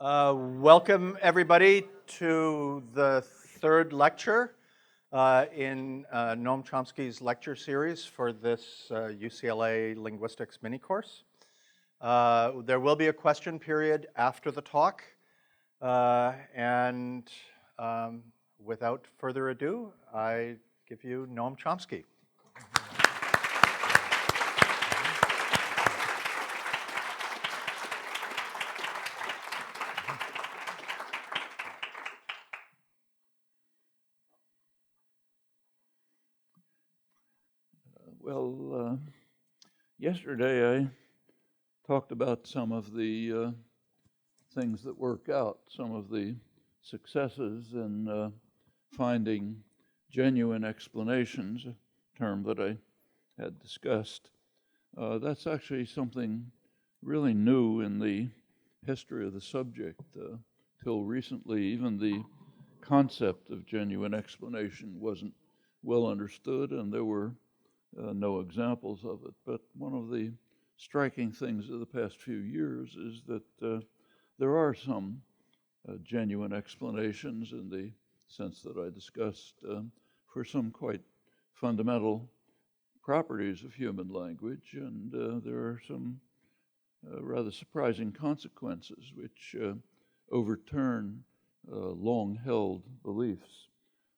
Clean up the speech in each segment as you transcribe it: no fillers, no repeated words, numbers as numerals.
Welcome, everybody, to the third lecture in Noam Chomsky's lecture series for this UCLA linguistics mini course. There will be a question period after the talk, and without further ado, I give you Noam Chomsky. Yesterday I talked about some of the things that work out, some of the successes in finding genuine explanations, a term that I had discussed. That's actually something really new in the history of the subject. Till recently, even the concept of genuine explanation wasn't well understood, and there were no examples of it. But one of the striking things of the past few years is that there are some genuine explanations in the sense that I discussed for some quite fundamental properties of human language, and there are some rather surprising consequences which overturn long-held beliefs.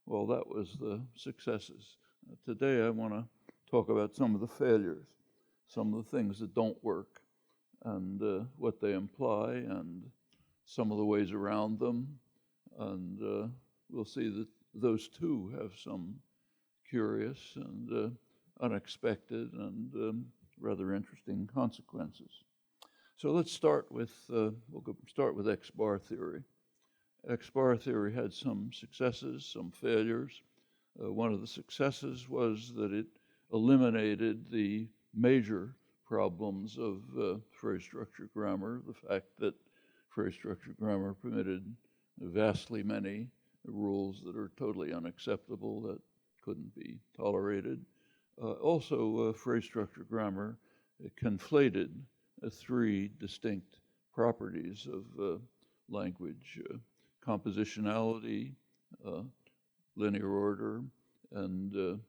Well, that was the successes. Today I want to talk about some of the failures, some of the things that don't work, and what they imply, and some of the ways around them. And we'll see that those too have some curious and unexpected and rather interesting consequences. So let's start with, start with X-bar theory. X-bar theory had some successes, some failures. One of the successes was that it eliminated the major problems of phrase structure grammar, the fact that phrase structure grammar permitted vastly many rules that are totally unacceptable, that couldn't be tolerated. Also, phrase structure grammar conflated three distinct properties of language: compositionality, linear order, and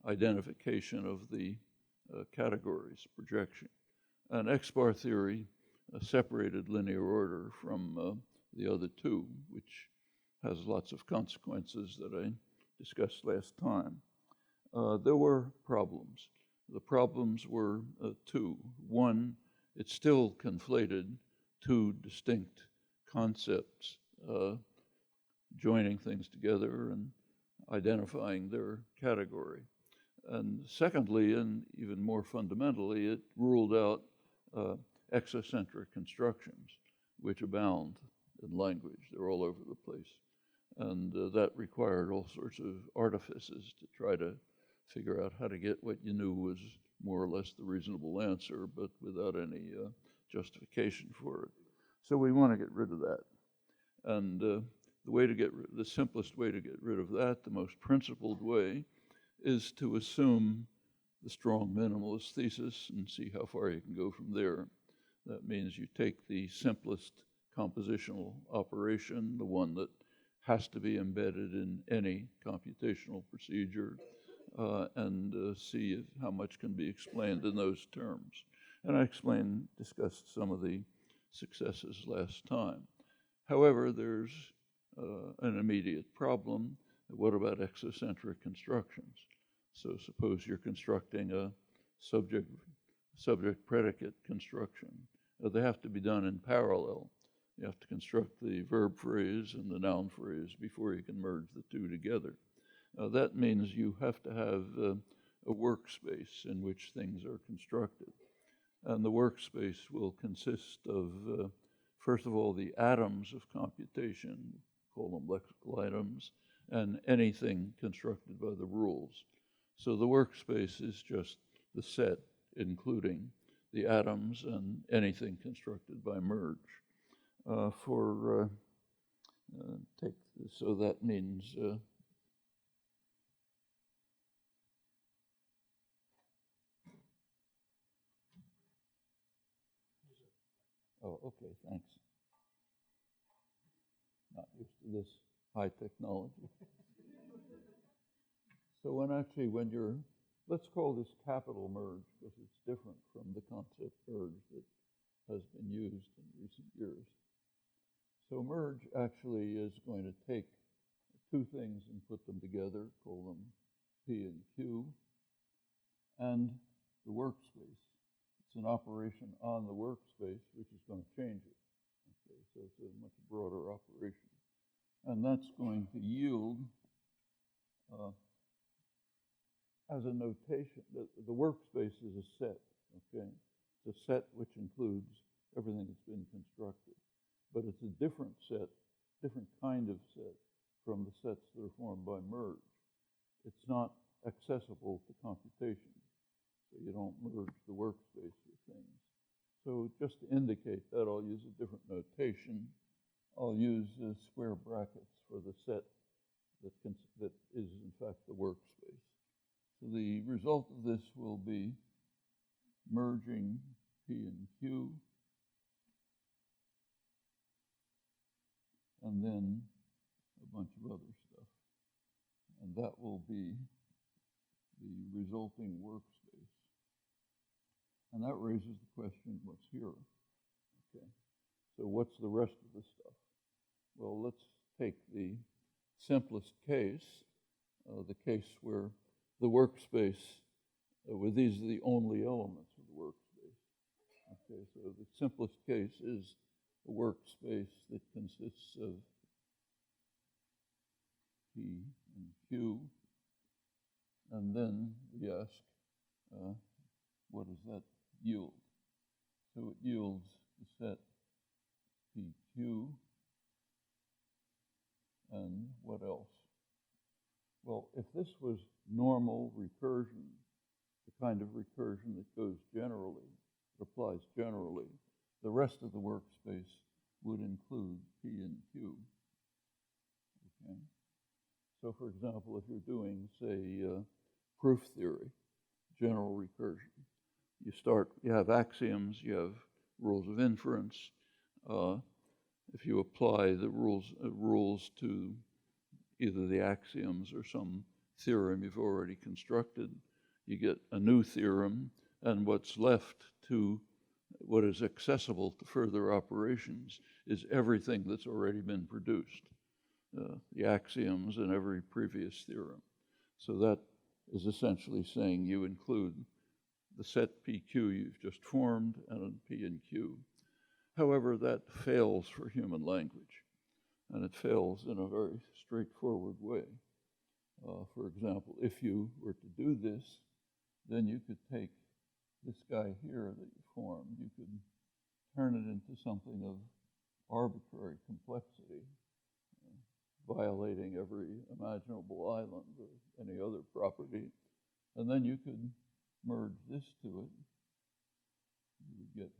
identification of the categories, projection. And X-bar theory separated linear order from the other two, which has lots of consequences that I discussed last time. There were problems. The problems were two. One, it still conflated two distinct concepts, joining things together and identifying their category. And secondly, and even more fundamentally, it ruled out exocentric constructions, which abound in language. They're all over the place. And that required all sorts of artifices to try to figure out how to get what you knew was more or less the reasonable answer, but without any justification for it. So we want to get rid of that. And the simplest way to get rid of that, the most principled way, is to assume the strong minimalist thesis and see how far you can go from there. That means you take the simplest compositional operation, the one that has to be embedded in any computational procedure, and see how much can be explained in those terms. And I discussed some of the successes last time. However, there's an immediate problem. What about exocentric constructions? So suppose you're constructing a subject-predicate construction. They have to be done in parallel. You have to construct the verb phrase and the noun phrase before you can merge the two together. That means you have to have a workspace in which things are constructed. And the workspace will consist of, first of all, the atoms of computation, call them lexical items, and anything constructed by the rules. So the workspace is just the set, including the atoms and anything constructed by merge. So that means oh, okay, thanks. Not used to this high technology. So when you're, let's call this capital merge because it's different from the concept merge that has been used in recent years. So merge actually is going to take two things and put them together, call them P and Q, and the workspace. It's an operation on the workspace which is going to change it. Okay, so it's a much broader operation. And that's going to yield, as a notation, the workspace is a set, okay? It's a set which includes everything that's been constructed. But it's a different set, different kind of set from the sets that are formed by merge. It's not accessible to computation, so you don't merge the workspace with things. So just to indicate that, I'll use a different notation. I'll use square brackets for the set that is in fact the workspace. So the result of this will be merging P and Q, and then a bunch of other stuff. And that will be the resulting workspace. And that raises the question, what's here? Okay, so what's the rest of the stuff? Well, let's take the simplest case, the case where the workspace, where these are the only elements of the workspace. Okay, so the simplest case is a workspace that consists of P and Q, and then we ask, what does that yield? So it yields the set PQ, and what else? Well, if this was normal recursion, the kind of recursion that goes generally, that applies generally, the rest of the workspace would include P and Q. Okay? So for example, if you're doing, say, proof theory, general recursion, you have axioms, you have rules of inference. If you apply the rules to either the axioms or some theorem you've already constructed, you get a new theorem, and what's left to what is accessible to further operations is everything that's already been produced, the axioms and every previous theorem. So that is essentially saying you include the set PQ you've just formed and P and Q. However, that fails for human language, and it fails in a very straightforward way. For example, if you were to do this, then you could take this guy here that you formed, you could turn it into something of arbitrary complexity, violating every imaginable island or any other property, and then you could merge this to it. You would get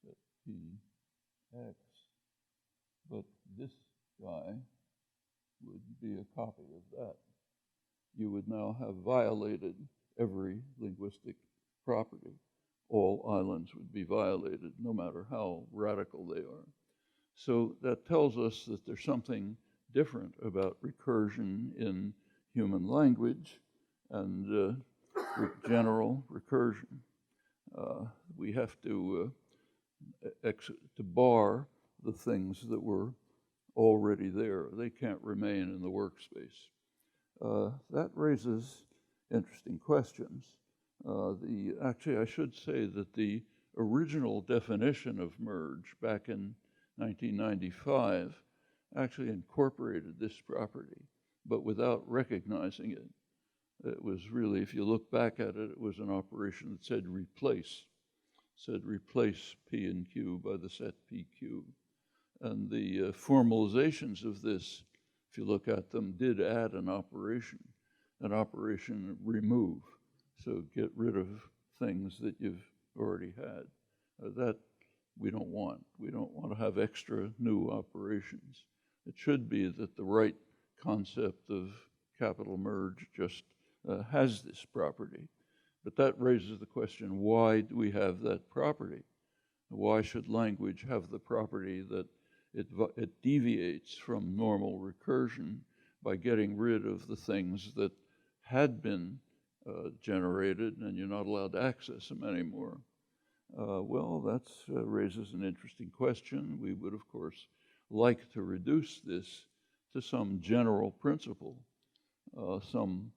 set Px, but this guy would be a copy of that. You would now have violated every linguistic property. All islands would be violated, no matter how radical they are. So that tells us that there's something different about recursion in human language and general recursion. We have to bar the things that were already there. They can't remain in the workspace. That raises interesting questions. Actually, I should say that the original definition of merge back in 1995 actually incorporated this property, but without recognizing it. It was really, if you look back at it, it was an operation that said replace. Said replace P and Q by the set PQ. And the formalizations of this, if you look at them, did add an operation remove. So get rid of things that you've already had. That we don't want. We don't want to have extra new operations. It should be that the right concept of capital merge just has this property. But that raises the question, why do we have that property? Why should language have the property that it deviates from normal recursion by getting rid of the things that had been generated, and you're not allowed to access them anymore. Well, that raises an interesting question. We would, of course, like to reduce this to some general principle, some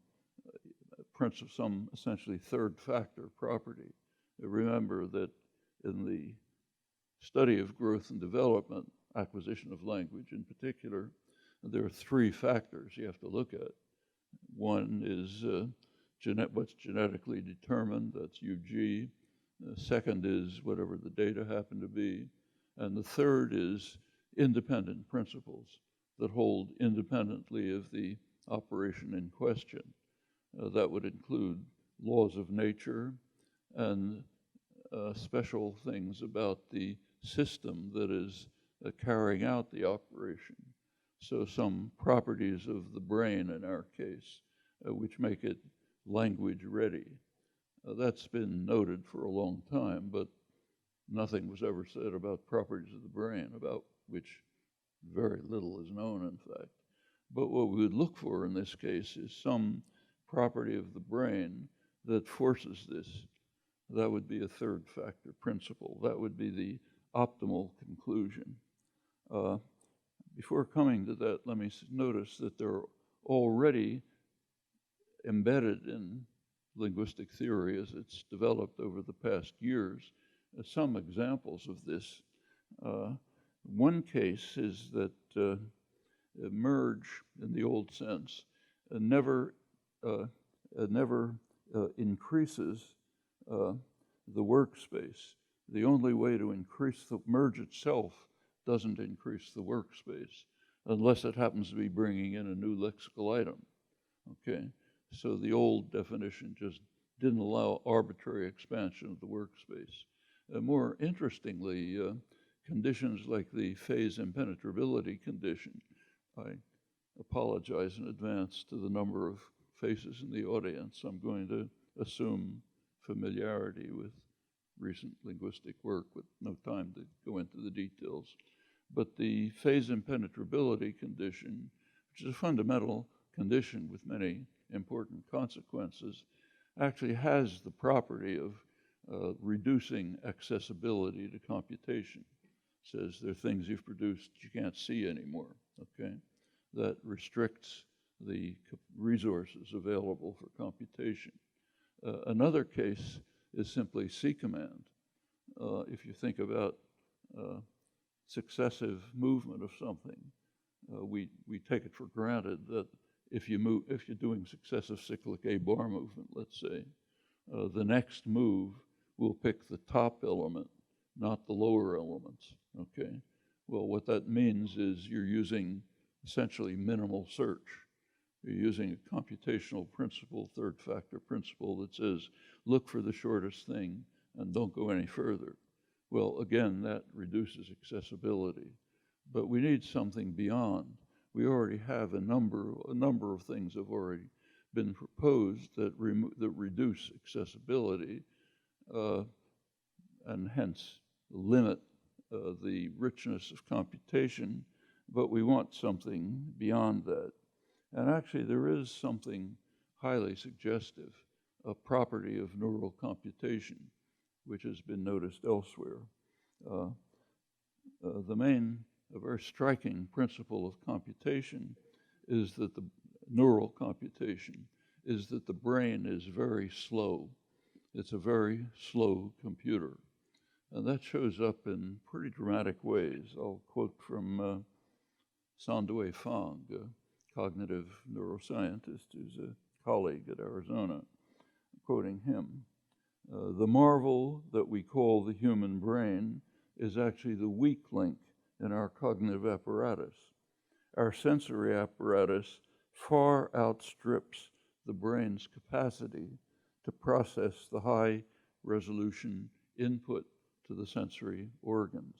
essentially third factor property. Remember that in the study of growth and development, acquisition of language in particular, there are three factors you have to look at. One is what's genetically determined, that's UG. The second is whatever the data happen to be. And the third is independent principles that hold independently of the operation in question. That would include laws of nature and special things about the system that is carrying out the operation. So some properties of the brain in our case, which make it language ready. That's been noted for a long time, but nothing was ever said about properties of the brain, about which very little is known, in fact. But what we would look for in this case is some property of the brain that forces this. That would be a third factor principle. That would be the optimal conclusion. Before coming to that, let me notice that there are already embedded in linguistic theory as it's developed over the past years some examples of this. One case is that merge, in the old sense, never increases the workspace. The only way to increase the merge itself doesn't increase the workspace unless it happens to be bringing in a new lexical item. Okay, so the old definition just didn't allow arbitrary expansion of the workspace. More interestingly, conditions like the phase impenetrability condition, I apologize in advance to the number of faces in the audience. I'm going to assume familiarity with recent linguistic work with no time to go into the details. But the phase impenetrability condition, which is a fundamental condition with many important consequences, actually has the property of reducing accessibility to computation. It says there are things you've produced you can't see anymore, okay? That restricts the resources available for computation. Another case is simply C command. If you think about successive movement of something, we take it for granted that if you're doing successive cyclic A bar movement, let's say, the next move will pick the top element, not the lower elements, okay? Well, what that means is you're using essentially minimal search. You're using a computational principle, third factor principle, that says, look for the shortest thing and don't go any further. Well, again, that reduces accessibility. But we need something beyond. We already have a number of things have already been proposed that reduce accessibility and hence limit the richness of computation, but we want something beyond that. And actually there is something highly suggestive, a property of neural computation, which has been noticed elsewhere. A very striking principle of computation is that the neural computation is that the brain is very slow. It's a very slow computer. And that shows up in pretty dramatic ways. I'll quote from Sandue Fang, a cognitive neuroscientist who's a colleague at Arizona, quoting him. The marvel that we call the human brain is actually the weak link in our cognitive apparatus. Our sensory apparatus far outstrips the brain's capacity to process the high resolution input to the sensory organs.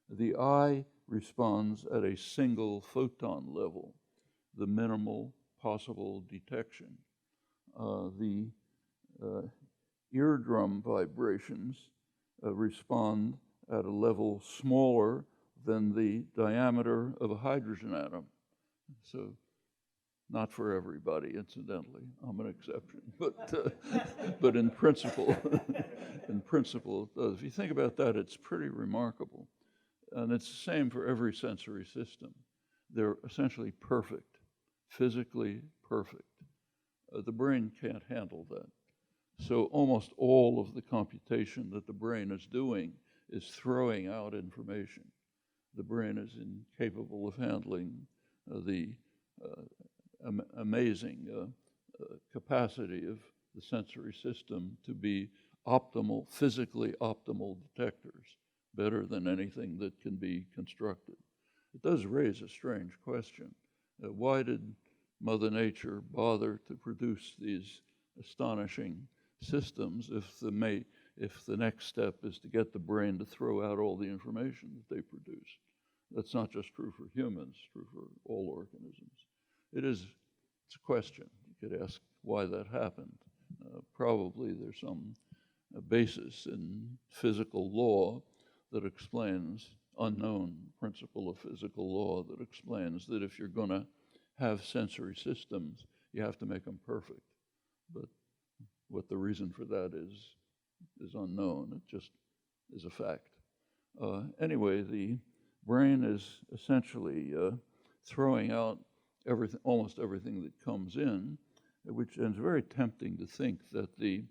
The eye responds at a single photon level, the minimal possible detection. The eardrum vibrations respond at a level smaller than the diameter of a hydrogen atom. So, not for everybody, incidentally. I'm an exception, but in principle, in principle, it does. If you think about that, it's pretty remarkable. And it's the same for every sensory system. They're essentially perfect, physically perfect. The brain can't handle that. So almost all of the computation that the brain is doing is throwing out information. The brain is incapable of handling the amazing capacity of the sensory system to be optimal, physically optimal detectors, better than anything that can be constructed. It does raise a strange question. Why did Mother Nature bother to produce these astonishing systems if the next step is to get the brain to throw out all the information that they produce? That's not just true for humans, it's true for all organisms. It's a question. You could ask why that happened. Probably there's some basis in physical law that explains, unknown principle of physical law that explains that if you're going to have sensory systems, you have to make them perfect. But what the reason for that is unknown. It just is a fact. Anyway, the brain is essentially throwing out almost everything that comes in, and it's very tempting to think that the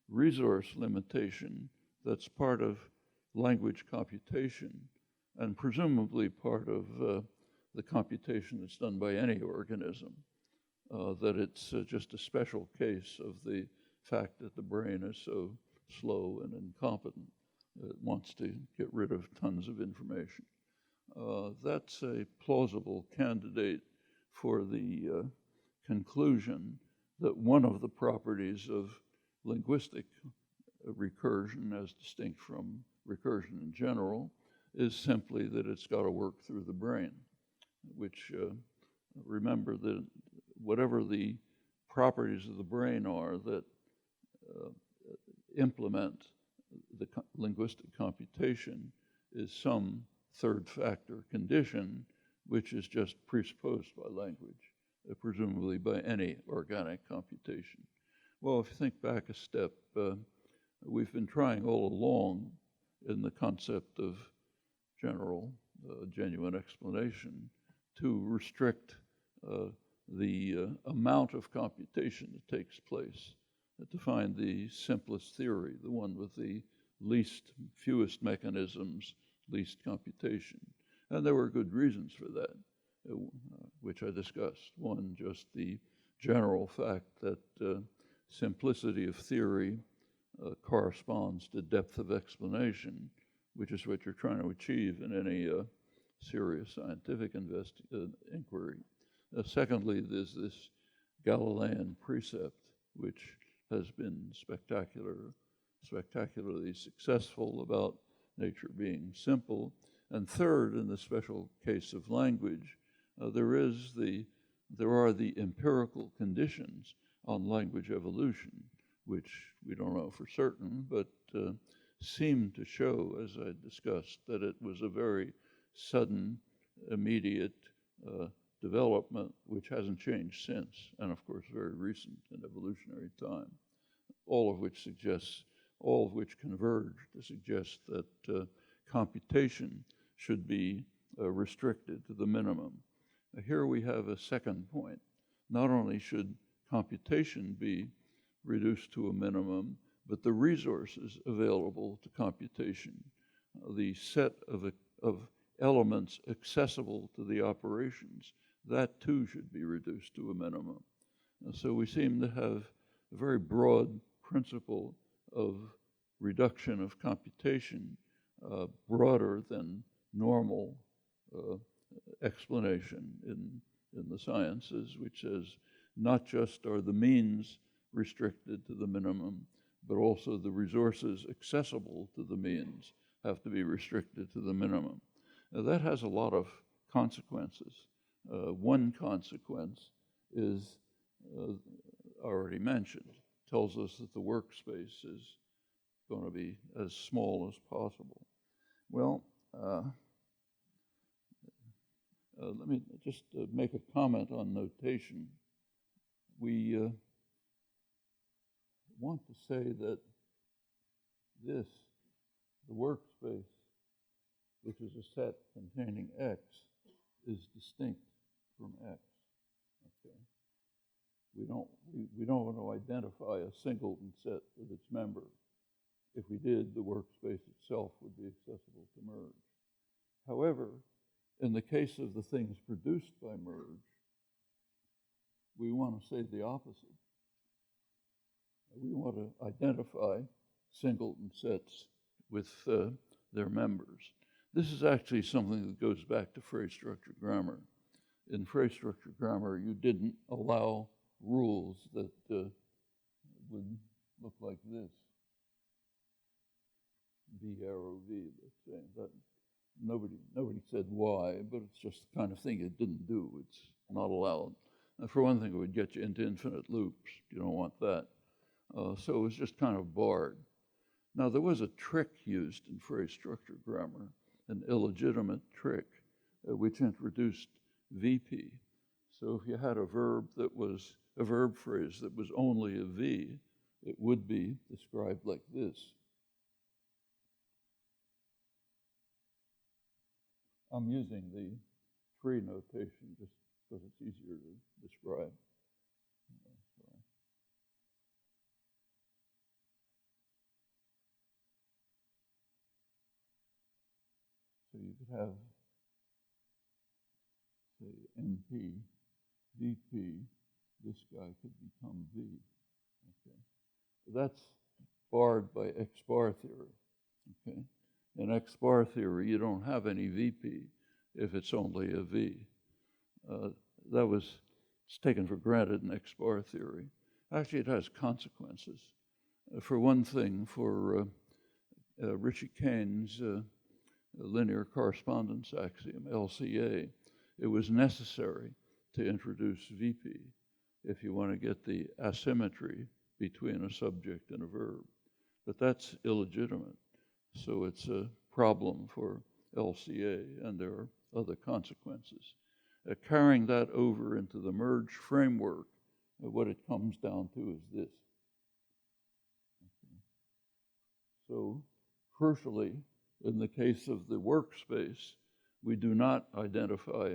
resource limitation that's part of language computation, and presumably part of the computation that's done by any organism, that it's just a special case of the fact that the brain is so slow and incompetent. It wants to get rid of tons of information. That's a plausible candidate for the conclusion that one of the properties of linguistic recursion, as distinct from recursion in general, is simply that it's got to work through the brain, which remember that whatever the properties of the brain are that implement the linguistic computation is some third factor condition which is just presupposed by language, presumably by any organic computation. Well, if you think back a step, we've been trying all along in the concept of general, genuine explanation to restrict the amount of computation that takes place, to find the simplest theory, the one with the fewest mechanisms, least computation. And there were good reasons for that, which I discussed. One, just the general fact that simplicity of theory corresponds to depth of explanation, which is what you're trying to achieve in any serious scientific inquiry. Secondly, there's this Galilean precept, which has been spectacularly successful about nature being simple. And third, in the special case of language, there are the empirical conditions on language evolution, which we don't know for certain, but seem to show, as I discussed, that it was a very sudden, immediate development, which hasn't changed since, and of course very recent in evolutionary time, all of which converge to suggest that computation should be restricted to the minimum. Here we have a second point. Not only should computation be reduced to a minimum, but the resources available to computation, the set of elements accessible to the operations, that too should be reduced to a minimum. So we seem to have a very broad principle of reduction of computation, broader than normal explanation in the sciences, which says not just are the means restricted to the minimum, but also the resources accessible to the means have to be restricted to the minimum. Now, that has a lot of consequences. One consequence is already mentioned, tells us that the workspace is going to be as small as possible. Well, Let me just make a comment on notation. We want to say that this, the workspace, which is a set containing X, is distinct from X. Okay. We don't want to identify a singleton set with its member. If we did, the workspace itself would be accessible to merge. However, in the case of the things produced by merge, we want to say the opposite. We want to identify singleton sets with their members. This is actually something that goes back to phrase structure grammar. In phrase structure grammar, you didn't allow rules that would look like this. V arrow V, let's say. That, nobody said why, but it's just the kind of thing it didn't do. It's not allowed. For one thing, it would get you into infinite loops. You don't want that. So it was just kind of barred. Now, there was a trick used in phrase structure grammar, an illegitimate trick, which introduced VP. So if you had a verb that was a verb phrase that was only a V, it would be described like this. I'm using the tree notation just because it's easier to describe. So you could have, say, NP, VP, this guy could become V. Okay. That's barred by X bar theory. Okay. In X bar theory, you don't have any VP if it's only a V. It's taken for granted in X bar theory. Actually, it has consequences. For one thing, for Ritchie Kane's linear correspondence axiom, LCA, it was necessary to introduce VP if you want to get the asymmetry between a subject and a verb. But that's illegitimate. So it's a problem for LCA, and there are other consequences. Carrying that over into the merge framework, what it comes down to is this. Okay. So crucially, in the case of the workspace, we do not identify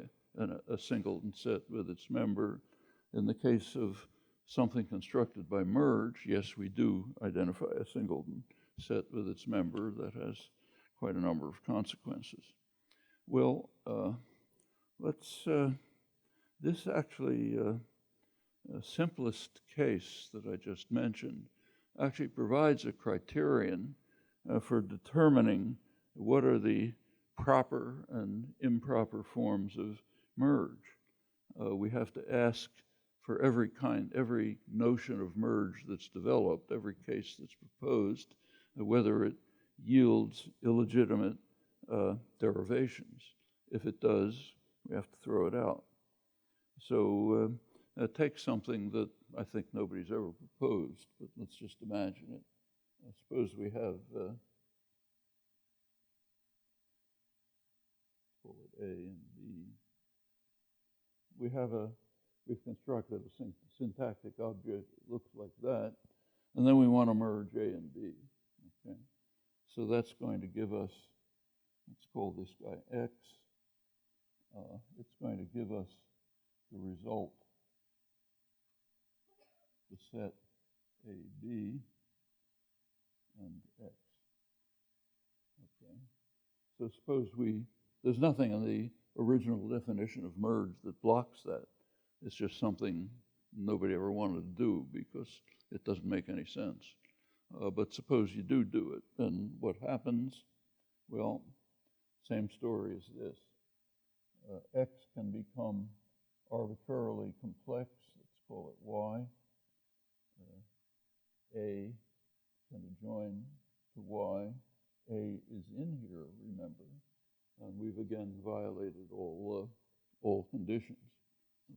a singleton set with its member. In the case of something constructed by merge, yes, we do identify a singleton set with its member. That has quite a number of consequences. Well, this actually, simplest case that I just mentioned actually provides a criterion for determining what are the proper and improper forms of merge. We have to ask for every notion of merge that's developed, every case that's proposed, whether it yields illegitimate derivations. If it does, we have to throw it out. So take something that I think nobody's ever proposed, but let's just imagine it. I suppose we have, call it A and B. We've constructed a syntactic object that looks like that, and then we want to merge A and B. Okay, so that's going to give us, let's call this guy X. It's going to give us the result, the set A, B, and X. Okay, so suppose there's nothing in the original definition of merge that blocks that. It's just something nobody ever wanted to do because it doesn't make any sense. But suppose you do it, then what happens? Well, same story as this. X can become arbitrarily complex. Let's call it Y. A can adjoin to Y. A is in here, remember, and we've again violated all conditions.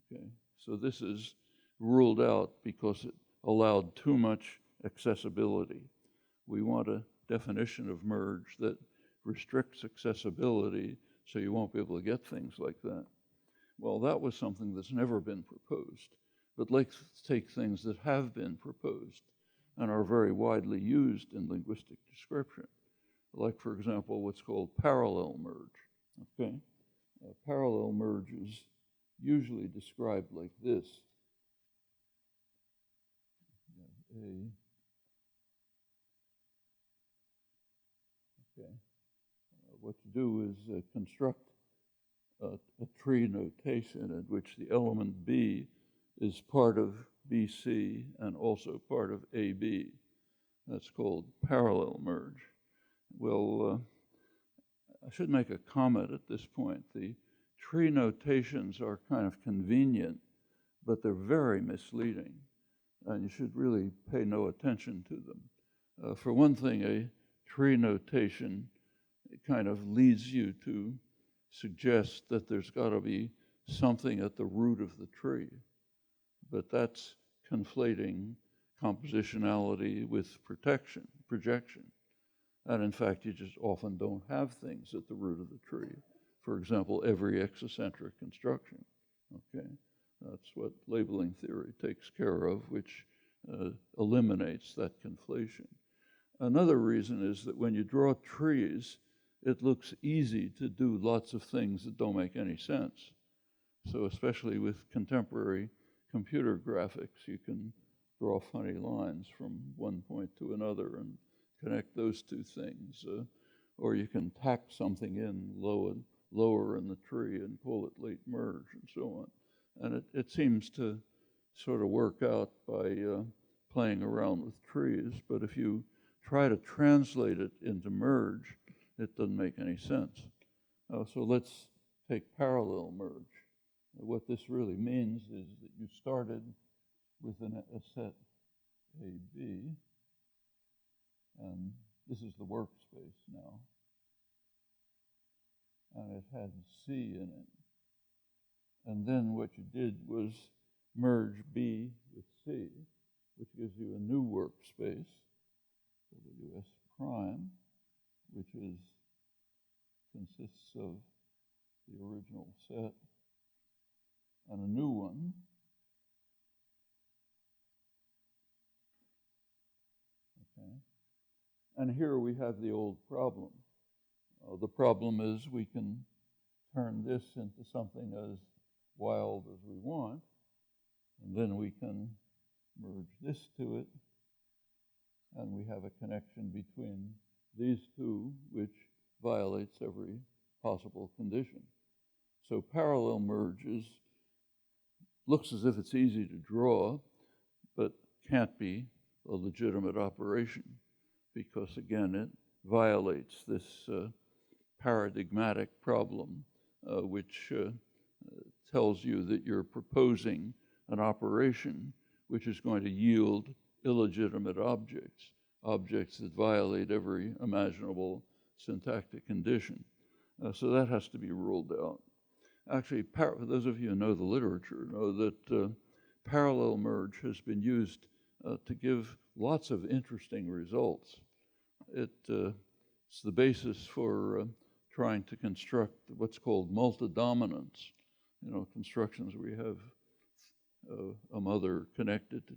Okay, so this is ruled out because it allowed too much accessibility. We want a definition of merge that restricts accessibility so you won't be able to get things like that. Well, that was something that's never been proposed. But let's take things that have been proposed and are very widely used in linguistic description, like, for example, what's called parallel merge. Okay, parallel merge is usually described like this. What you do is construct a tree notation in which the element B is part of BC and also part of AB. That's called parallel merge. Well, I should make a comment at this point. The tree notations are kind of convenient, but they're very misleading, and you should really pay no attention to them. For one thing, a tree notation kind of leads you to suggest that there's got to be something at the root of the tree, but that's conflating compositionality with projection. And in fact, you just often don't have things at the root of the tree. For example, every exocentric construction. Okay, that's what labeling theory takes care of, which eliminates that conflation. Another reason is that when you draw trees, it looks easy to do lots of things that don't make any sense. So especially with contemporary computer graphics, you can draw funny lines from one point to another and connect those two things. Or you can tack something in lower in the tree and call it late merge and so on. And it seems to sort of work out by playing around with trees, but if you try to translate it into merge, it doesn't make any sense. So let's take parallel merge. What this really means is that you started with a set AB, and this is the workspace now, and it had C in it. And then what you did was merge B with C, which gives you a new workspace, WS prime, which consists of the original set and a new one. Okay. And here we have the old problem. The problem is we can turn this into something as wild as we want, and then we can merge this to it, and we have a connection between these two, which violates every possible condition. So parallel merge looks as if it's easy to draw, but can't be a legitimate operation because, again, it violates this paradigmatic problem, which tells you that you're proposing an operation which is going to yield illegitimate objects that violate every imaginable syntactic condition. So that has to be ruled out. Actually, those of you who know the literature know that parallel merge has been used to give lots of interesting results. It's the basis for trying to construct what's called multi-dominance, constructions where you have a mother connected to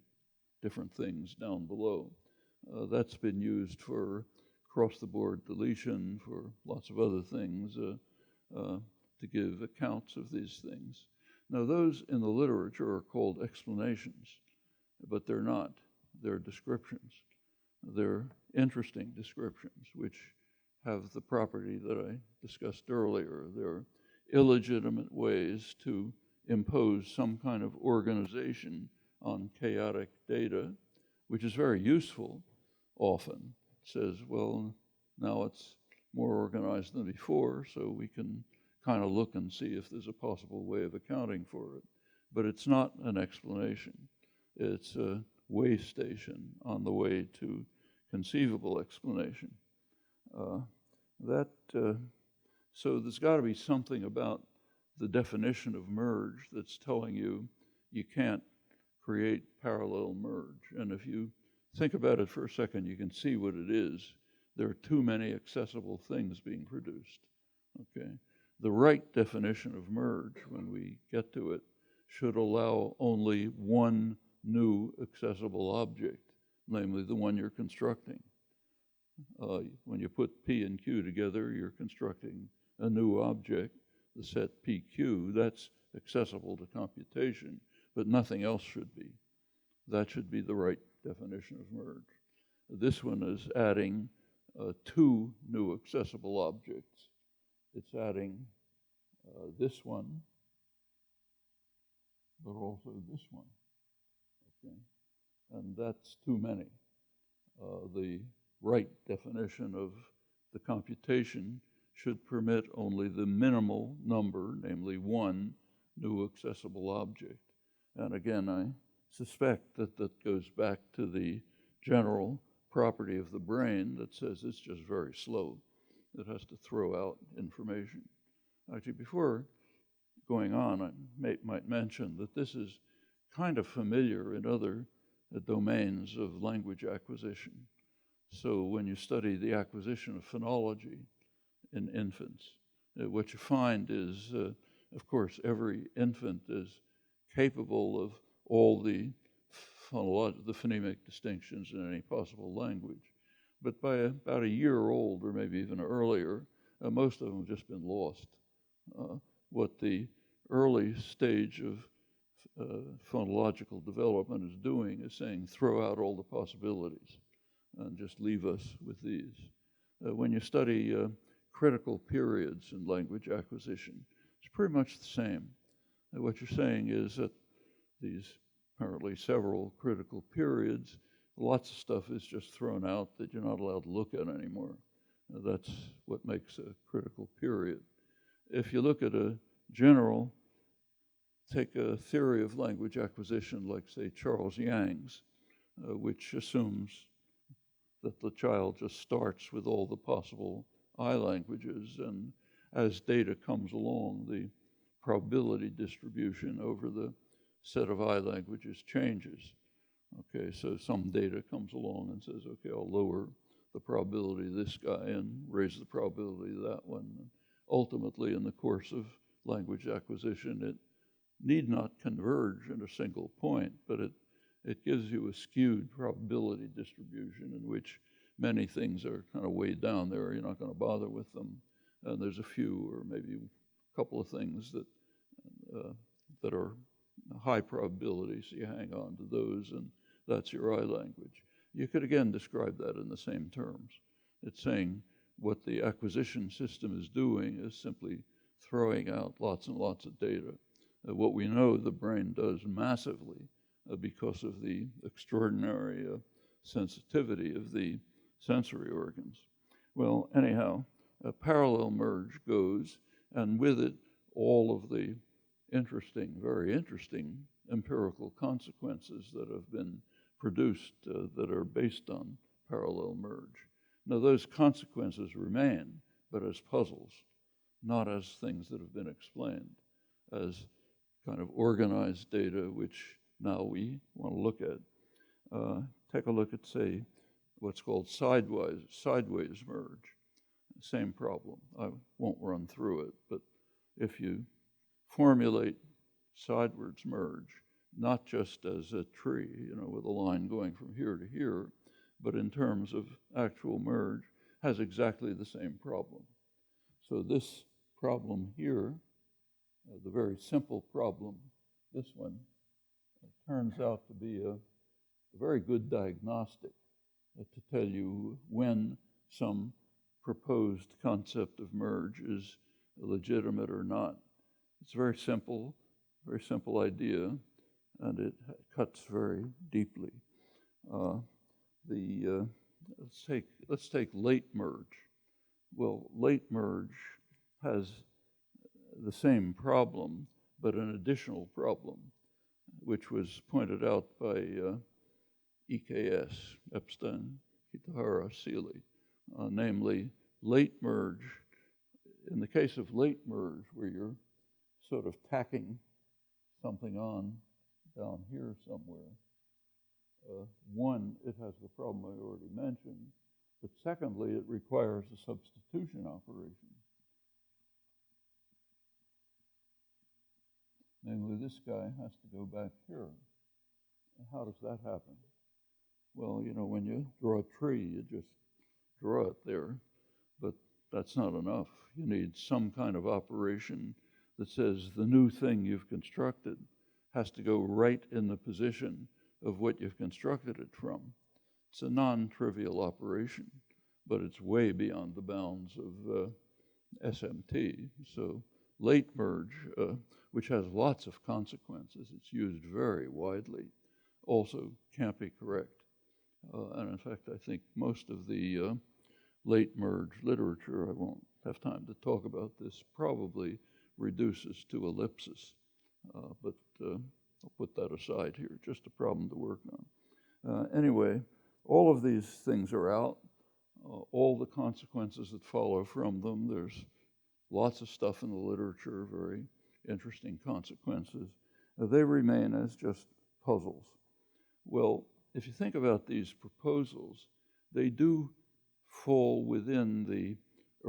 different things down below. That's been used for cross-the-board deletion, for lots of other things, to give accounts of these things. Now, those in the literature are called explanations, but they're not. They're descriptions. They're interesting descriptions, which have the property that I discussed earlier. They're illegitimate ways to impose some kind of organization on chaotic data, which is very useful often. It says, well, now it's more organized than before, so we can kind of look and see if there's a possible way of accounting for it. But it's not an explanation. It's a way station on the way to conceivable explanation. So there's got to be something about the definition of merge that's telling you you can't create parallel merge. And if you think about it for a second, you can see what it is. There are too many accessible things being produced. Okay, The right definition of merge, when we get to it, should allow only one new accessible object, namely the one you're constructing. When you put P and Q together, you're constructing a new object, the set PQ. That's accessible to computation, but nothing else should be. That should be the right definition of merge. This one is adding two new accessible objects. It's adding this one, but also this one. Okay, and that's too many. The right definition of the computation should permit only the minimal number, namely one new accessible object. And again, I suspect that that goes back to the general property of the brain that says it's just very slow. It has to throw out information. Actually, before going on, I might mention that this is kind of familiar in other domains of language acquisition. So when you study the acquisition of phonology in infants, what you find is, of course, every infant is capable of all the phonemic distinctions in any possible language. But by about a year old, or maybe even earlier, most of them have just been lost. What the early stage of phonological development is doing is saying, throw out all the possibilities and just leave us with these. When you study critical periods in language acquisition, it's pretty much the same. What you're saying is that these apparently several critical periods, lots of stuff is just thrown out that you're not allowed to look at anymore. That's what makes a critical period. If you look at a general, take a theory of language acquisition like, say, Charles Yang's, which assumes that the child just starts with all the possible I languages, and as data comes along, the probability distribution over the set of I languages changes. Okay, so some data comes along and says, okay, I'll lower the probability of this guy and raise the probability of that one. And ultimately, in the course of language acquisition, it need not converge in a single point, but it gives you a skewed probability distribution in which many things are kind of way down there. You're not going to bother with them. And there's a few or maybe a couple of things that are high probability, so you hang on to those, and that's your I language. You could again describe that in the same terms. It's saying what the acquisition system is doing is simply throwing out lots and lots of data. What we know the brain does massively because of the extraordinary sensitivity of the sensory organs. Well, anyhow, a parallel merge goes, and with it, all of the very interesting empirical consequences that have been produced that are based on parallel merge. Now, those consequences remain, but as puzzles, not as things that have been explained, as kind of organized data, which now we want to look at. Take a look at, say, what's called sideways merge. Same problem. I won't run through it, but if you formulate sidewards merge, not just as a tree, with a line going from here to here, but in terms of actual merge, has exactly the same problem. So this problem here, the very simple problem, this one, turns out to be a very good diagnostic to tell you when some proposed concept of merge is legitimate or not. It's a very simple idea, and it cuts very deeply. Let's take late merge. Well, late merge has the same problem, but an additional problem, which was pointed out by EKS, Epstein, Kitahara, Seeley, namely late merge. In the case of late merge, where you're sort of tacking something on down here somewhere, one, it has the problem I already mentioned, but secondly, it requires a substitution operation. Namely, this guy has to go back here. How does that happen? Well, you know, when you draw a tree, you just draw it there, but that's not enough. You need some kind of operation that says the new thing you've constructed has to go right in the position of what you've constructed it from. It's a non-trivial operation, but it's way beyond the bounds of SMT. So late merge, which has lots of consequences, it's used very widely, also can't be correct. And in fact, I think most of the late merge literature, I won't have time to talk about this, probably reduces to ellipsis. But I'll put that aside here, just a problem to work on. Anyway, all of these things are out. All the consequences that follow from them, there's lots of stuff in the literature, very interesting consequences. They remain as just puzzles. Well, if you think about these proposals, they do fall within the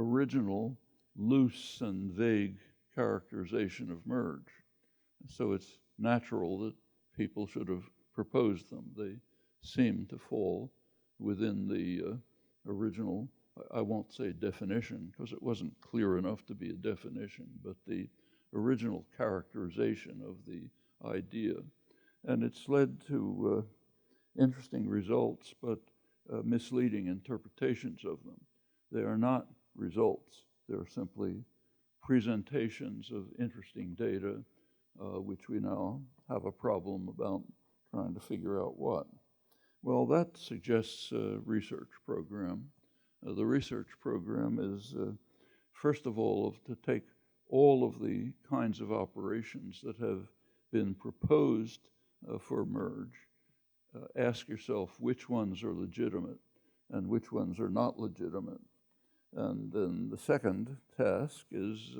original loose and vague characterization of merge. So it's natural that people should have proposed them. They seem to fall within the original, I won't say definition, because it wasn't clear enough to be a definition, but the original characterization of the idea. And it's led to interesting results, but misleading interpretations of them. They are not results. They're simply presentations of interesting data, which we now have a problem about trying to figure out what. Well, that suggests a research program. The research program is, first of all, to take all of the kinds of operations that have been proposed for merge, ask yourself which ones are legitimate and which ones are not legitimate. And then the second task is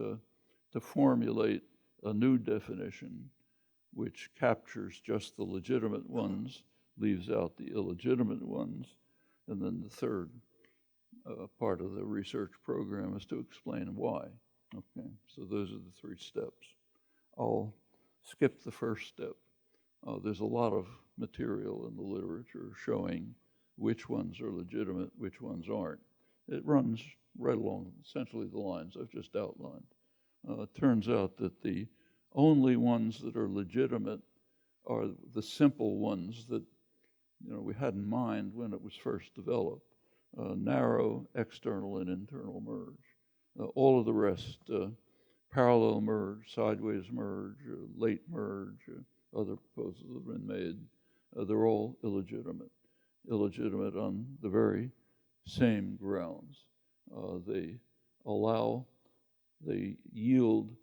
to formulate a new definition which captures just the legitimate ones, leaves out the illegitimate ones. And then the third part of the research program is to explain why. Okay, so those are the three steps. I'll skip the first step. There's a lot of material in the literature showing which ones are legitimate, which ones aren't. It runs right along essentially the lines I've just outlined. It turns out that the only ones that are legitimate are the simple ones that we had in mind when it was first developed. Narrow external and internal merge. All of the rest, parallel merge, sideways merge, late merge, other proposals have been made, they're all illegitimate. Illegitimate on the very same grounds. They yield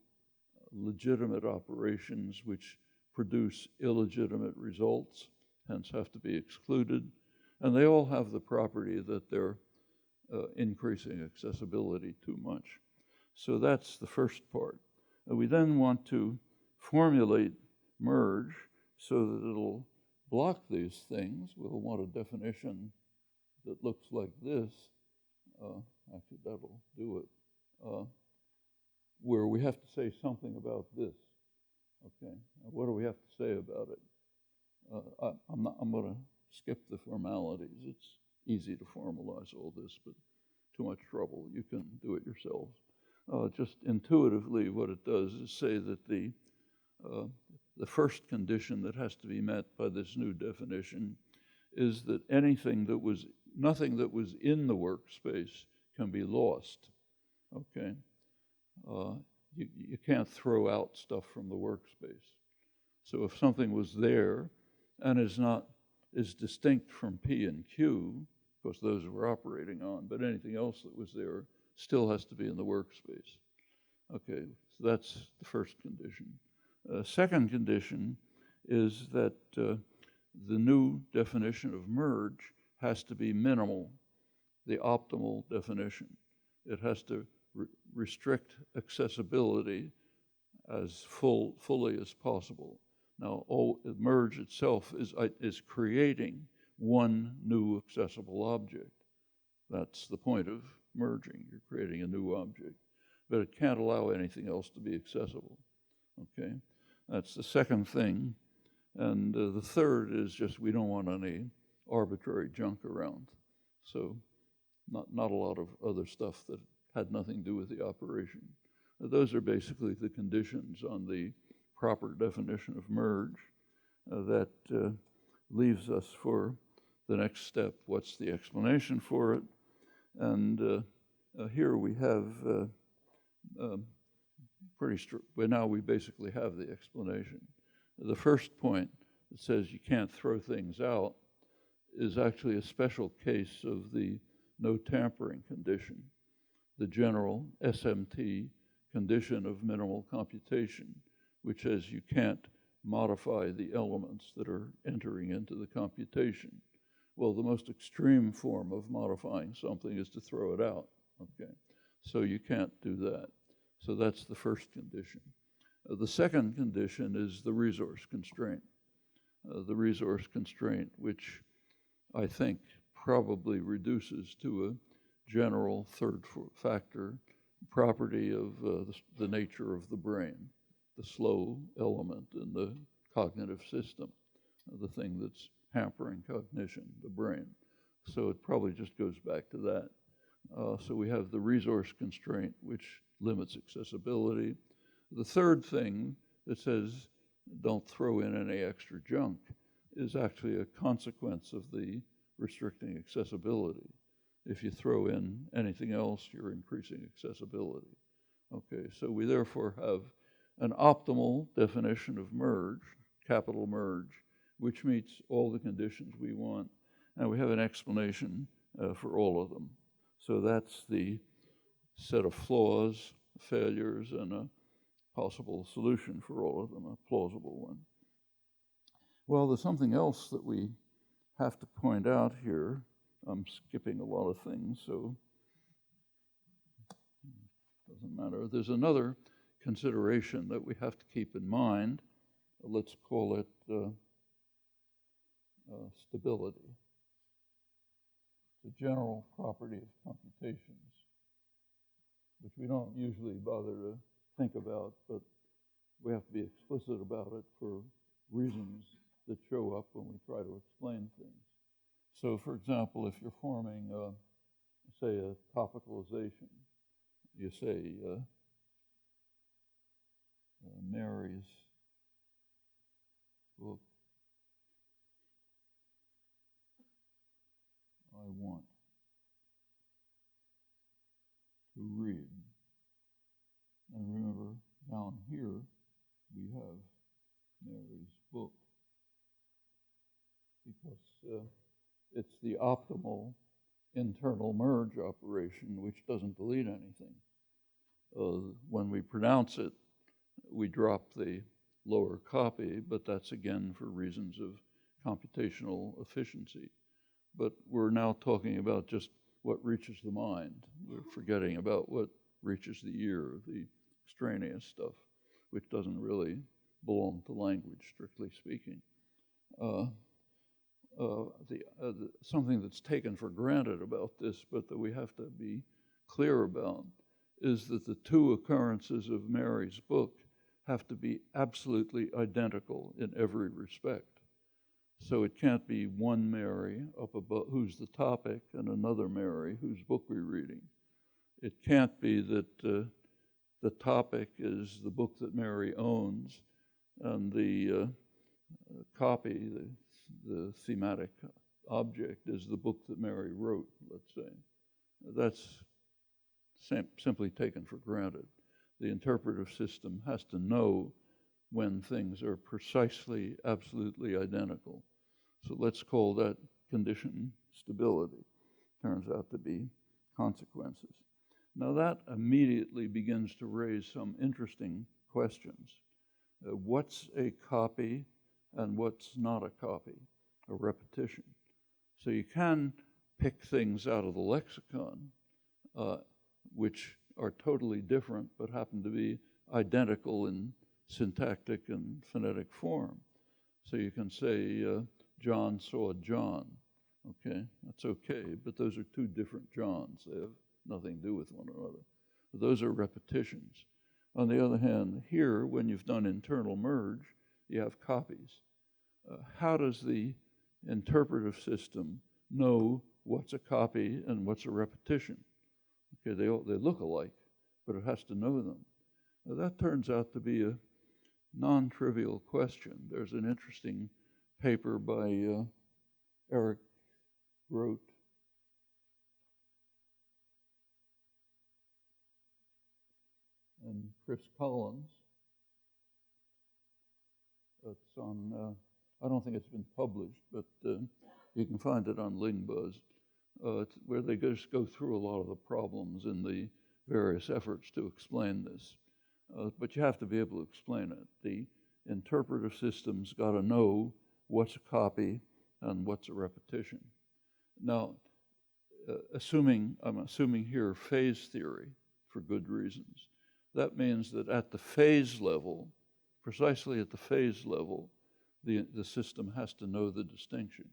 legitimate operations which produce illegitimate results, hence have to be excluded. And they all have the property that they're increasing accessibility too much. So that's the first part. We then want to formulate merge so that it'll block these things. We'll want a definition that looks like this. Actually, that'll do it. Where we have to say something about this. Okay, what do we have to say about it? I'm going to skip the formalities. It's easy to formalize all this, but too much trouble. You can do it yourselves. Just intuitively, what it does is say that the first condition that has to be met by this new definition is that nothing that was in the workspace can be lost. Okay, you can't throw out stuff from the workspace. So if something was there and is distinct from P and Q, of course those we're operating on, but anything else that was there still has to be in the workspace. Okay, so that's the first condition. Second condition is that the new definition of merge has to be minimal, the optimal definition. It has to restrict accessibility as fully as possible. Now, merge itself is creating one new accessible object. That's the point of merging. You're creating a new object, but it can't allow anything else to be accessible. Okay, That's the second thing. And the third is just we don't want any arbitrary junk around. So not a lot of other stuff that had nothing to do with the operation. Those are basically the conditions on the proper definition of merge that leaves us for the next step. What's the explanation for it? And here we have now we basically have the explanation. The first point that says you can't throw things out is actually a special case of the no tampering condition, the general SMT condition of minimal computation, which says you can't modify the elements that are entering into the computation. Well, the most extreme form of modifying something is to throw it out, okay? So you can't do that. So that's the first condition. The second condition is the resource constraint. The resource constraint, which I think probably reduces to a general third factor property of the nature of the brain, the slow element in the cognitive system, the thing that's hampering cognition, the brain. So it probably just goes back to that. So we have the resource constraint, which limits accessibility. The third thing that says don't throw in any extra junk is actually a consequence of the restricting accessibility. If you throw in anything else, you're increasing accessibility. Okay, so we therefore have an optimal definition of merge, capital merge, which meets all the conditions we want, and we have an explanation for all of them. So that's the set of flaws, failures, and a possible solution for all of them, a plausible one. Well, there's something else that we have to point out here. I'm skipping a lot of things, so it doesn't matter. There's another consideration that we have to keep in mind. Let's call it stability. The general property of computations, which we don't usually bother to think about, but we have to be explicit about it for reasons that show up when we try to explain things. So, for example, if you're forming, say, a topicalization, you say Mary's book I want to read. And remember, down here we have Mary's book, because it's the optimal internal merge operation, which doesn't delete anything. When we pronounce it, we drop the lower copy, but that's again for reasons of computational efficiency. But we're now talking about just what reaches the mind. We're forgetting about what reaches the ear, the extraneous stuff, which doesn't really belong to language, strictly speaking. Something that's taken for granted about this, but that we have to be clear about, is that the two occurrences of Mary's book have to be absolutely identical in every respect. So it can't be one Mary up above who's the topic and another Mary whose book we're reading. It can't be that the topic is the book that Mary owns and the copy, the thematic object, is the book that Mary wrote, let's say. That's simply taken for granted. The interpretive system has to know when things are precisely, absolutely identical. So let's call that condition stability. Turns out to be consequences. Now that immediately begins to raise some interesting questions. What's a copy and what's not a copy, a repetition? So you can pick things out of the lexicon, which are totally different but happen to be identical in syntactic and phonetic form. So you can say, John saw John. Okay, that's okay, but those are two different Johns. They have nothing to do with one another. Those are repetitions. On the other hand, here, when you've done internal merge, you have copies. How does the interpretive system know what's a copy and what's a repetition? Okay, they look alike, but it has to know them. Now, that turns out to be a non-trivial question. There's an interesting paper by Eric Grote and Chris Collins. It's on, I don't think it's been published, but you can find it on LingBuzz, where they just go through a lot of the problems in the various efforts to explain this. But you have to be able to explain it. The interpretive system's got to know what's a copy and what's a repetition. Now, I'm assuming here phase theory for good reasons. That means that at the phase level, precisely at the phase level, the system has to know the distinction,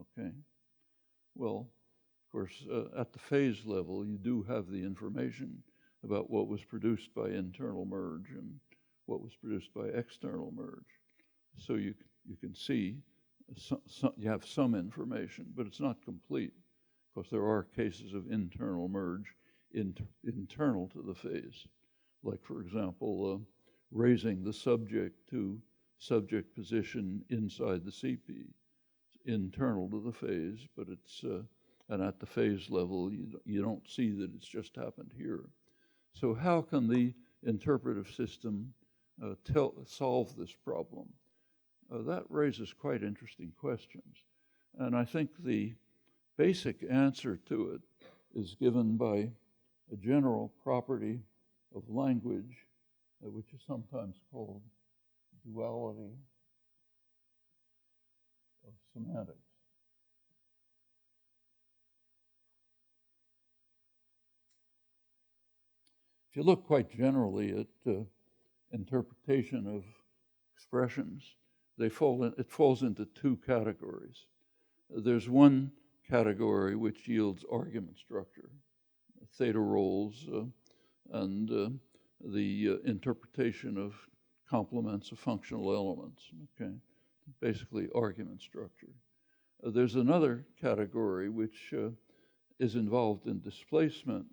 okay? Well, of course, at the phase level, you do have the information about what was produced by internal merge and what was produced by external merge. So you can see, you have some information, but it's not complete, because there are cases of internal merge internal to the phase. Like, for example, raising the subject to subject position inside the CP. It's internal to the phase, but it's, and at the phase level, you don't see that it's just happened here. So how can the interpretive system solve this problem? That raises quite interesting questions. And I think the basic answer to it is given by a general property of language, which is sometimes called duality of semantics. If you look quite generally at interpretation of expressions, it falls into two categories. There's one category which yields argument structure, theta roles, and the interpretation of complements of functional elements, okay? Basically argument structure. There's another category which is involved in displacement,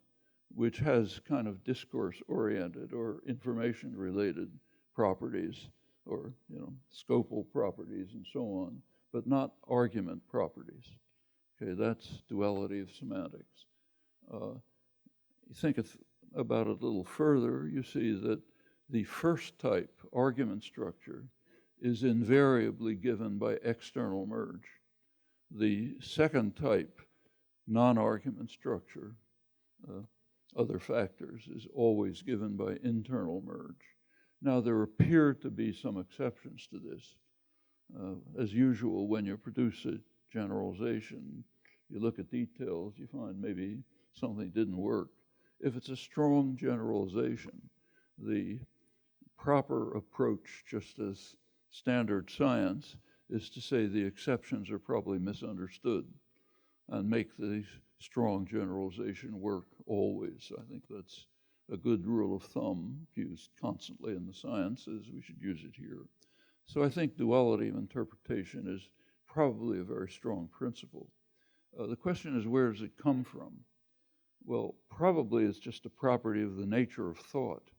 which has kind of discourse-oriented or information-related properties, or scopal properties and so on, but not argument properties. Okay, that's duality of semantics. You think about it a little further, you see that the first type, argument structure, is invariably given by external merge. The second type, non-argument structure, other factors, is always given by internal merge. Now, there appear to be some exceptions to this. As usual, when you produce a generalization, you look at details, you find maybe something didn't work. If it's a strong generalization, the proper approach, just as standard science, is to say the exceptions are probably misunderstood and make the strong generalization work always. I think that's a good rule of thumb used constantly in the sciences. We should use it here. So I think duality of interpretation is probably a very strong principle. The question is, where does it come from? Well, probably it's just a property of the nature of thought.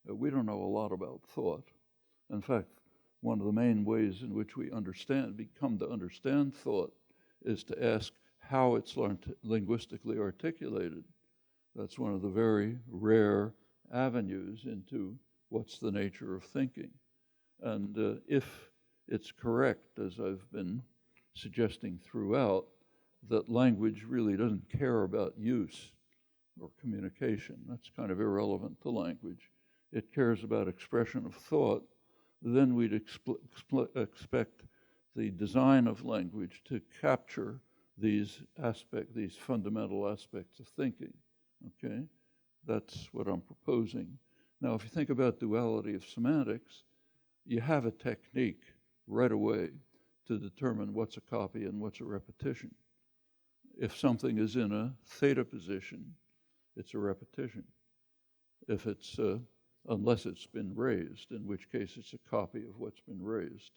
We don't know a lot about thought. In fact, one of the main ways in which we become to understand thought is to ask how it's linguistically articulated. That's one of the very rare avenues into what's the nature of thinking. And if it's correct, as I've been suggesting throughout, that language really doesn't care about use or communication. That's kind of irrelevant to language. It cares about expression of thought. Then we'd expect the design of language to capture these fundamental aspects of thinking, okay? That's what I'm proposing. Now, if you think about duality of semantics, you have a technique right away to determine what's a copy and what's a repetition. If something is in a theta position, it's a repetition. If it's unless it's been raised, in which case it's a copy of what's been raised.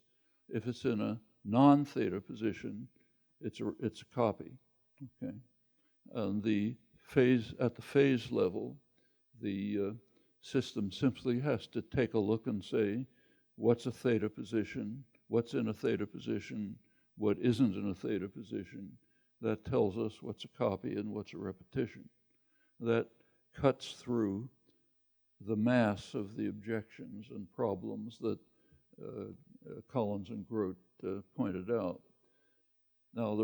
If it's in a non-theta position, it's a copy. Okay, and at the phase level, the system simply has to take a look and say, what's a theta position, what's in a theta position, what isn't in a theta position. That tells us what's a copy and what's a repetition. That cuts through the mass of the objections and problems that Collins and Grote pointed out. Now,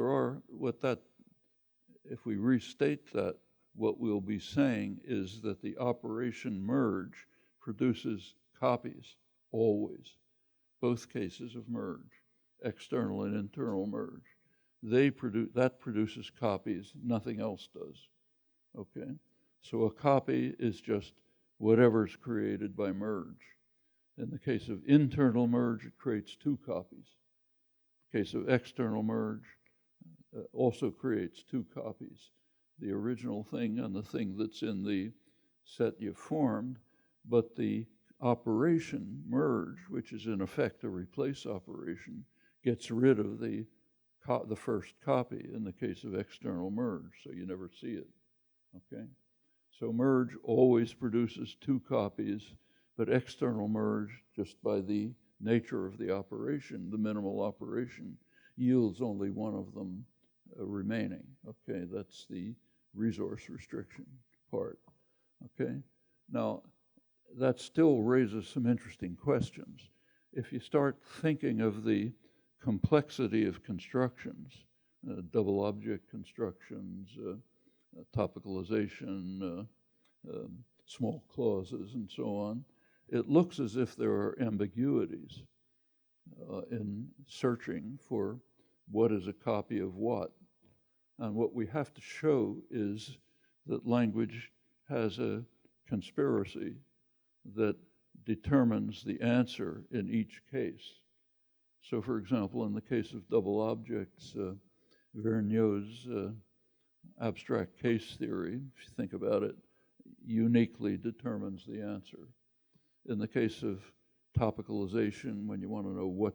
if we restate that, what we'll be saying is that the operation merge produces copies, always. Both cases of merge, external and internal merge. That produces copies, nothing else does. Okay? So a copy is just whatever's created by merge. In the case of internal merge, it creates two copies. In the case of external merge, also creates two copies. The original thing and the thing that's in the set you formed, but the operation merge, which is in effect a replace operation, gets rid of the first copy in the case of external merge, so you never see it. Okay? So merge always produces two copies, but external merge, just by the nature of the operation, the minimal operation, yields only one of them remaining. Okay, that's the resource restriction part. Okay, now that still raises some interesting questions. If you start thinking of the complexity of constructions, double object constructions, topicalization, small clauses, and so on, it looks as if there are ambiguities in searching for what is a copy of what. And what we have to show is that language has a conspiracy that determines the answer in each case. So, for example, in the case of double objects, Vergniaud's abstract case theory, if you think about it, uniquely determines the answer. In the case of topicalization, when you want to know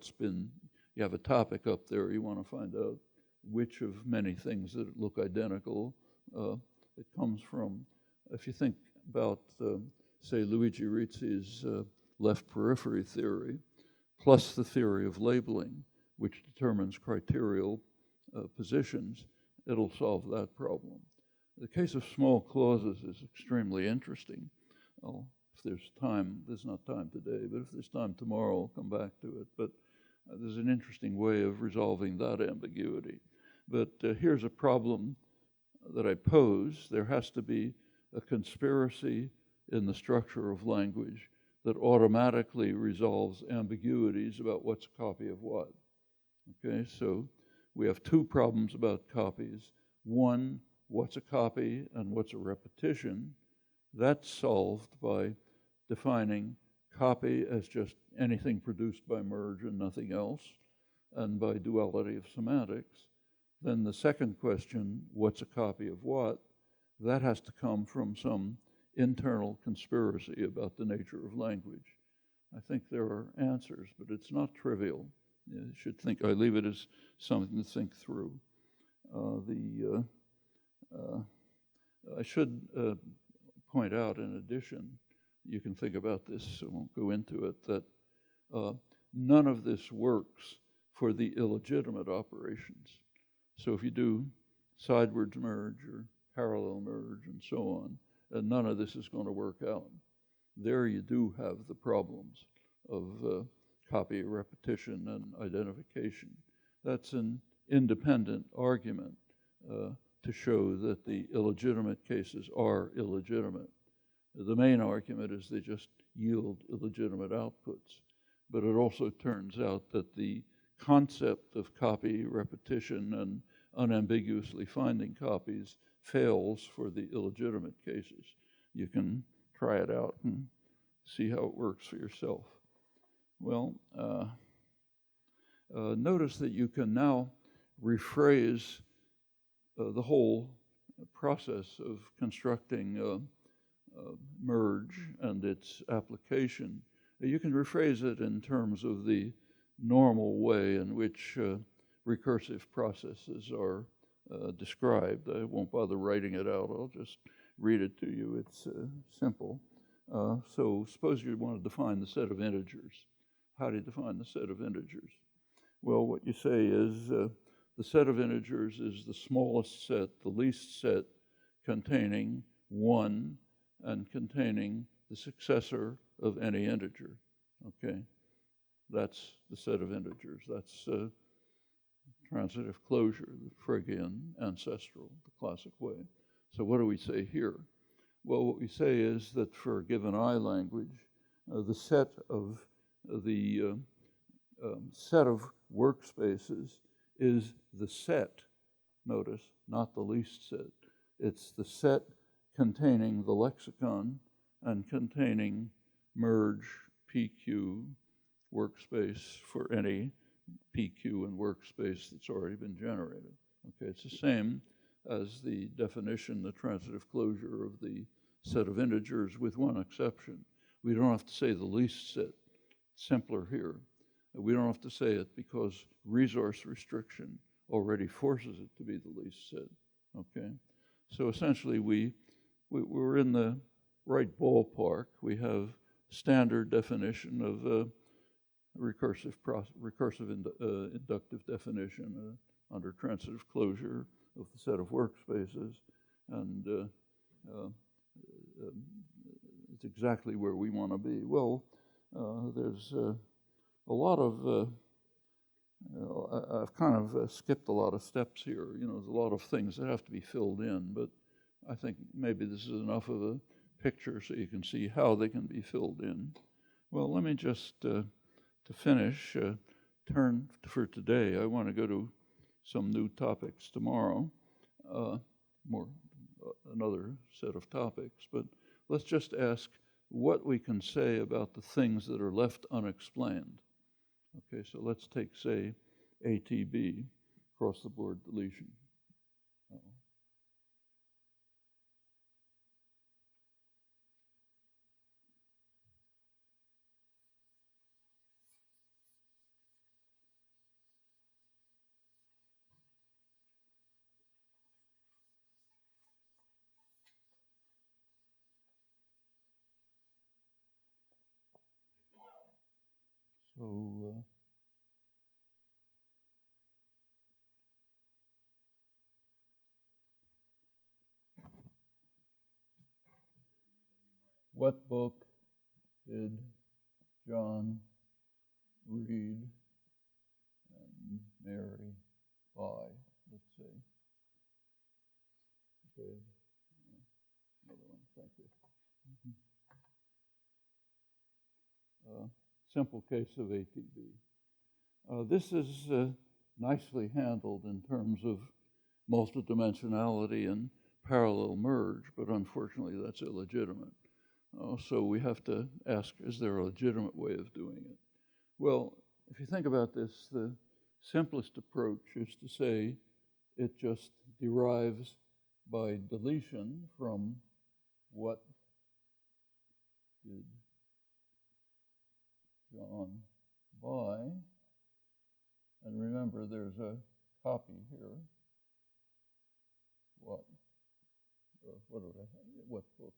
you have a topic up there, you want to find out which of many things that look identical it comes from. If you think about, say, Luigi Rizzi's left periphery theory, plus the theory of labeling, which determines criterial positions, it'll solve that problem. The case of small clauses is extremely interesting. If there's time, there's not time today, but if there's time tomorrow, I'll come back to it. But there's an interesting way of resolving that ambiguity. But here's a problem that I pose. There has to be a conspiracy in the structure of language that automatically resolves ambiguities about what's a copy of what. Okay, so we have two problems about copies. One, what's a copy and what's a repetition? That's solved by defining copy as just anything produced by merge and nothing else, and by duality of semantics. Then the second question, what's a copy of what? That has to come from some internal conspiracy about the nature of language. I think there are answers, but it's not trivial. You should think, I leave it as something to think through. I should point out, in addition, you can think about this, so I won't go into it, that none of this works for the illegitimate operations. So if you do sidewards merge or parallel merge and so on, none of this is going to work out. There you do have the problems of copy, repetition, and identification. That's an independent argument to show that the illegitimate cases are illegitimate. The main argument is they just yield illegitimate outputs. But it also turns out that the concept of copy, repetition, and unambiguously finding copies fails for the illegitimate cases. You can try it out and see how it works for yourself. Well, notice that you can now rephrase the whole process of constructing merge and its application. You can rephrase it in terms of the normal way in which recursive processes are described. I won't bother writing it out. I'll just read it to you. It's simple. So suppose you want to define the set of integers. How do you define the set of integers? Well, what you say is the set of integers is the smallest set, the least set, containing 1 and containing the successor of any integer. Okay? That's the set of integers. That's transitive closure, the Phrygian ancestral, the classic way. So what do we say here? Well, what we say is that for a given I language, the set of set of workspaces is the set, notice, not the least set. It's the set containing the lexicon and containing merge PQ workspace for any PQ and workspace that's already been generated. Okay, it's the same as the definition, the transitive closure of the set of integers, with one exception. We don't have to say the least set. Simpler here. We don't have to say it because resource restriction already forces it to be the least set. Okay, so essentially we're in the right ballpark. We have standard definition of recursive inductive definition under transitive closure of the set of workspaces, and it's exactly where we want to be. Well, there's a lot of I've kind of skipped a lot of steps here. You know, there's a lot of things that have to be filled in, but I think maybe this is enough of a picture so you can see how they can be filled in. Well, let me just, to finish, turn for today. I want to go to some new topics tomorrow, another set of topics, but let's just ask what we can say about the things that are left unexplained. Okay, so let's take, say, ATB, across the board deletion. So, what book did John read and Mary buy? Let's say. Okay. Another one. Thank you. Simple case of ATB. This is nicely handled in terms of multidimensionality and parallel merge, but unfortunately that's illegitimate. So we have to ask, is there a legitimate way of doing it? Well, if you think about this, the simplest approach is to say it just derives by deletion from what did John buy. And remember, there's a copy here. What book?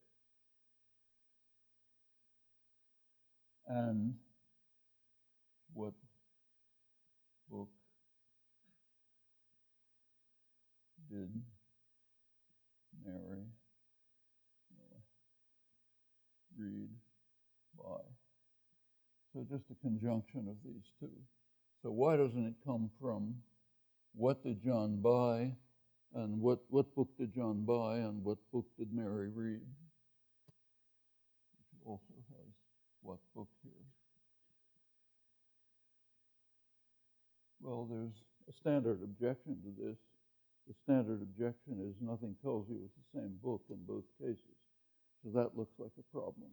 And what book did Mary read, buy? So just a conjunction of these two. So why doesn't it come from what did John buy and what book did John buy and what book did Mary read? Which also has what book here. Well, there's a standard objection to this. The standard objection is nothing tells you it's the same book in both cases. So that looks like a problem.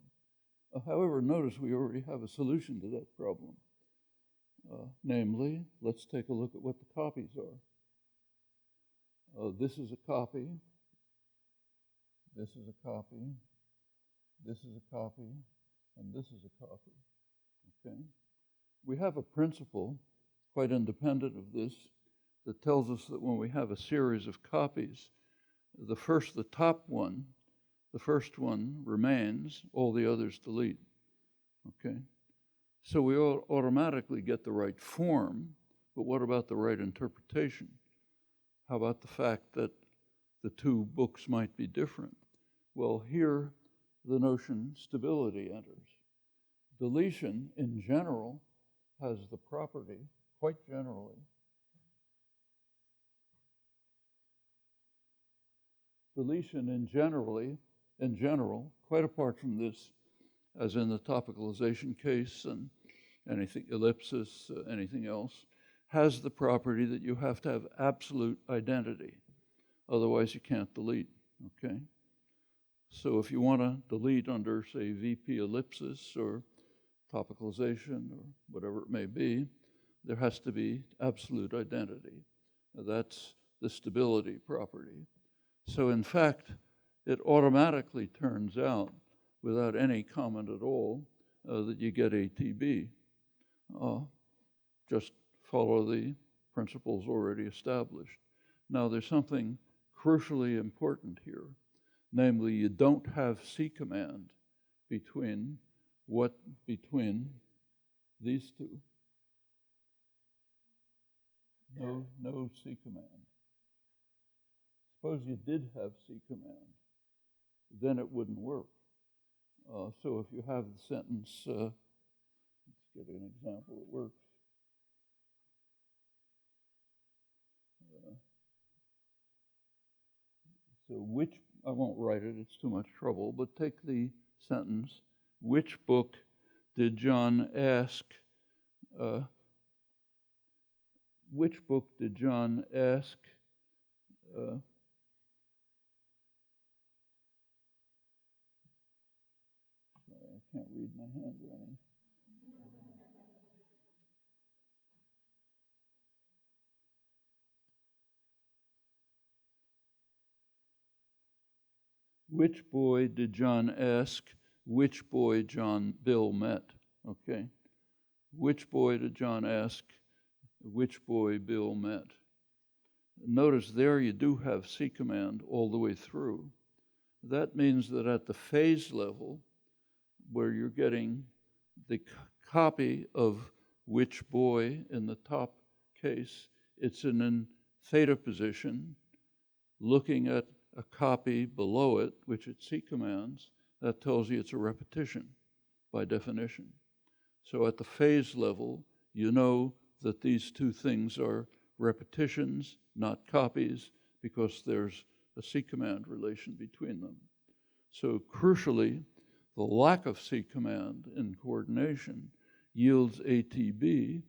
However, notice we already have a solution to that problem. Namely, let's take a look at what the copies are. This is a copy. This is a copy. this is a copy, and this is a copy, okay? We have a principle, quite independent of this, that tells us that when we have a series of copies, the first one remains, all the others delete, okay? So we automatically get the right form, but what about the right interpretation? How about the fact that the two books might be different? Well, here the notion stability enters. Deletion, in general, has the property, quite generally, deletion in general, quite apart from this, as in the topicalization case and anything, ellipsis, anything else, has the property that you have to have absolute identity. Otherwise, you can't delete, okay? So if you want to delete under, say, VP ellipsis or topicalization or whatever it may be, there has to be absolute identity. That's the stability property. So in fact, it automatically turns out, without any comment at all, that you get ATB. Just follow the principles already established. Now there's something crucially important here. Namely, you don't have C command between these two. No C command. Suppose you did have C command, then it wouldn't work. So if you have the sentence, let's get an example that works. So I won't write it, it's too much trouble, but take the sentence, which book did John ask, sorry, I can't read my handwriting. Which boy did John ask which boy Bill met? Okay. Which boy did John ask which boy Bill met? Notice there you do have C command all the way through. That means that at the phase level, where you're getting the copy of which boy in the top case, it's in theta position, looking at a copy below it, which it C commands, that tells you it's a repetition by definition. So at the phase level, you know that these two things are repetitions, not copies, because there's a C command relation between them. So crucially, the lack of C command in coordination yields ATB,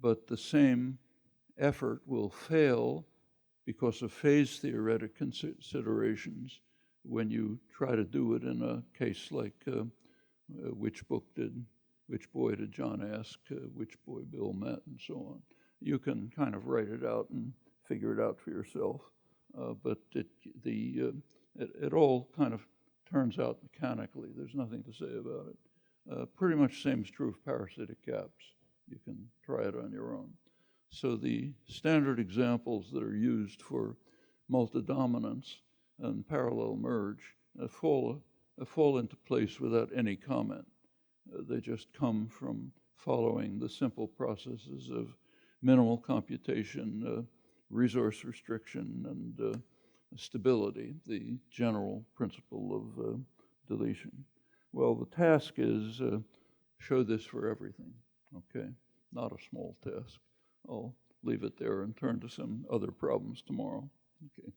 but the same effort will fail because of phase theoretic considerations when you try to do it in a case like which boy did John ask, which boy Bill met, and so on. You can kind of write it out and figure it out for yourself, but it all kind of turns out mechanically. There's nothing to say about it. Pretty much same is true of parasitic gaps. You can try it on your own. So the standard examples that are used for multidominance and parallel merge fall into place without any comment. They just come from following the simple processes of minimal computation, resource restriction, and stability, the general principle of deletion. Well, the task is show this for everything, okay? Not a small task. I'll leave it there and turn to some other problems tomorrow. Okay.